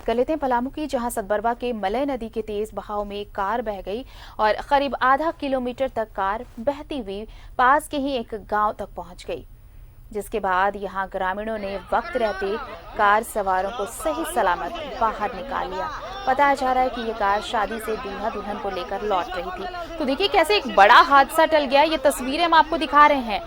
कर लेते हैं पलामू की, जहां सतबरवा के मलय नदी के तेज बहाव में कार बह गई और करीब आधा किलोमीटर तक कार बहती हुई पास के ही एक गांव तक पहुंच गई, जिसके बाद यहां ग्रामीणों ने वक्त रहते कार सवारों को सही सलामत बाहर निकाल लिया। बताया जा रहा है कि ये कार शादी से दूल्हा दुल्हन को लेकर लौट रही थी। तो देखिए कैसे एक बड़ा हादसा टल गया। ये तस्वीरें हम आपको दिखा रहे हैं,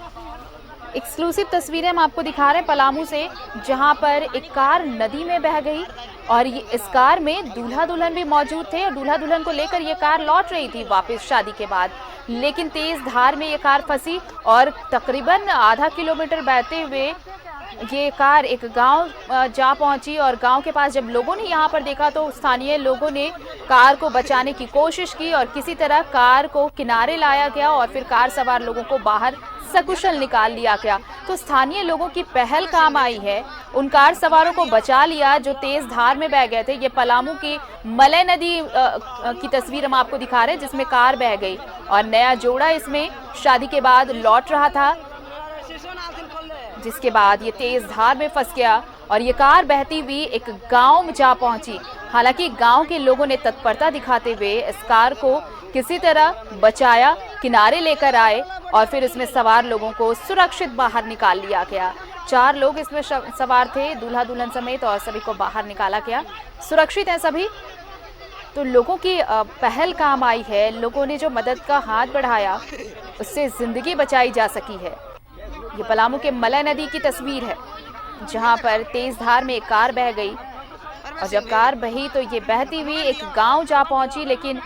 एक्सक्लूसिव तस्वीरें हम आपको दिखा रहे हैं पलामू से, जहां पर एक कार नदी में बह गई और इस कार में दूल्हा दुल्हन भी मौजूद थे और दूल्हा दुल्हन को लेकर ये कार लौट रही थी वापस शादी के बाद, लेकिन तेज धार में ये कार फंसी और तकरीबन आधा किलोमीटर बहते हुए ये कार एक गांव जा पहुंची। और गांव के पास जब लोगों ने यहां पर देखा तो स्थानीय लोगों ने कार को बचाने की कोशिश की और किसी तरह कार को किनारे लाया गया और फिर कार सवार लोगों को बाहर सकुशल निकाल लिया गया। तो स्थानीय लोगों की पहल काम आई है, उन कार सवारों को बचा लिया जो तेज धार में बह गए थे। ये पलामू की मलय नदी की तस्वीर हम आपको दिखा रहे हैं, जिसमें कार बह गई और नया जोड़ा इसमें शादी के बाद लौट रहा था, जिसके बाद ये तेज धार में फंस गया और ये कार बहती हुई एक गांव में जा पहुंची। हालांकि गांव के लोगों ने तत्परता दिखाते हुए इस कार को किसी तरह बचाया, किनारे लेकर आए और फिर इसमें सवार लोगों को सुरक्षित बाहर निकाल लिया गया। 4 लोग इसमें सवार थे, दूल्हा दुल्हन समेत, और सभी को बाहर निकाला गया, सुरक्षित हैं सभी। तो लोगों की पहल काम आई है, लोगों ने जो मदद का हाथ बढ़ाया उससे जिंदगी बचाई जा सकी है। ये पलामू के मलय नदी की तस्वीर है, जहां पर तेज धार में एक कार बह गई और जब कार बही तो ये बहती हुई एक गांव जा पहुंची, लेकिन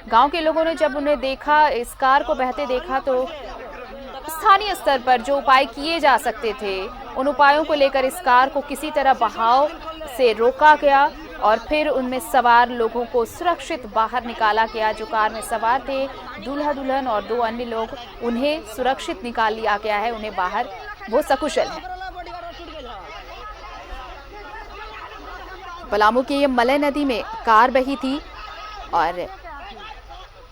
गांव के लोगों ने जब उन्हें देखा, इस कार को बहते देखा, तो स्थानीय स्तर पर जो उपाय किए जा सकते थे उन उपायों को लेकर इस कार को किसी तरह बहाव से रोका गया और फिर उनमें सवार लोगों को सुरक्षित बाहर निकाला गया। जो कार में सवार थे दूल्हा दुल्हन और 2 अन्य लोग, उन्हें सुरक्षित निकाल लिया गया है, उन्हें बाहर, वो सकुशल हैं। पलामू की ये मलय नदी में कार बही थी और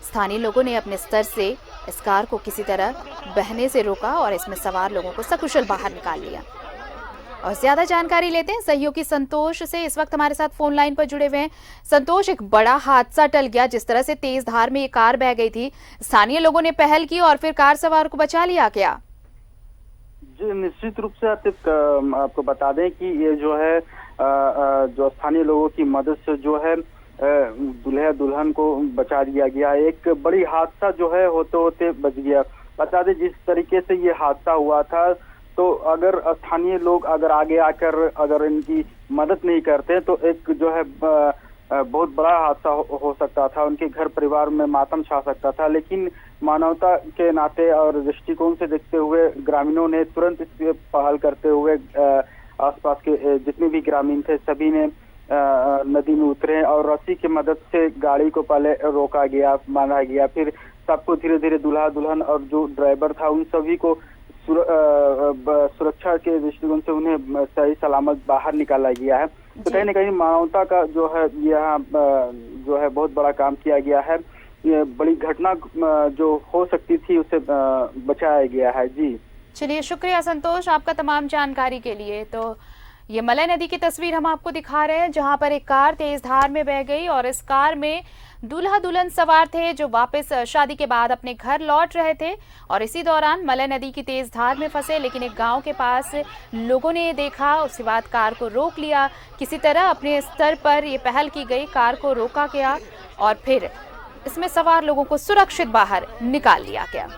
स्थानीय लोगों ने अपने स्तर से इस कार को किसी तरह बहने से रोका और इसमें सवार लोगों को सकुशल बाहर निकाल लिया। और ज्यादा जानकारी लेते हैं सहयोगी संतोष से, इस वक्त हमारे साथ फोन लाइन पर जुड़े हुए हैं। संतोष, एक बड़ा हादसा टल गया, जिस तरह से तेज धार में ये कार बह गई थी, स्थानीय लोगों ने पहल की और फिर कार सवार को बचा लिया गया। जी, निश्चित रूप से आपको बता दें कि ये जो है जो स्थानीय लोगों की मदद से जो है दूल्हा दुल्हन को बचा दिया गया। एक बड़ी हादसा जो है होते होते बच गया। बता दें जिस तरीके से ये हादसा हुआ था, तो अगर स्थानीय लोग अगर आगे आकर अगर इनकी मदद नहीं करते तो एक जो है बहुत बड़ा हादसा हो सकता था, उनके घर परिवार में मातम छा सकता था। लेकिन मानवता के नाते और दृष्टिकोण से देखते हुए ग्रामीणों ने तुरंत इस पहल करते हुए आसपास के जितने भी ग्रामीण थे सभी ने नदी में उतरे और रस्सी की मदद से गाड़ी को पहले रोका गया, बांधा गया, फिर सबको धीरे धीरे दूल्हा दुल्हन और जो ड्राइवर था उन सभी को सुरक्षा के दृष्टिकोण से उन्हें सही सलामत बाहर निकाला गया है। तो कहीं न कहीं मानवता का जो है यहाँ जो है बहुत बड़ा काम किया गया है। ये बड़ी घटना जो हो सकती थी उसे बचाया गया है। जी चलिए, शुक्रिया संतोष आपका तमाम जानकारी के लिए। तो ये मलय नदी की तस्वीर हम आपको दिखा रहे हैं, जहां पर एक कार तेज धार में बह गई और इस कार में दूल्हा दुल्हन सवार थे जो वापस शादी के बाद अपने घर लौट रहे थे और इसी दौरान मलय नदी की तेज धार में फंसे। लेकिन एक गांव के पास लोगों ने देखा, उसके बाद कार को रोक लिया, किसी तरह अपने स्तर पर ये पहल की गई, कार को रोका गया और फिर इसमें सवार लोगों को सुरक्षित बाहर निकाल लिया गया।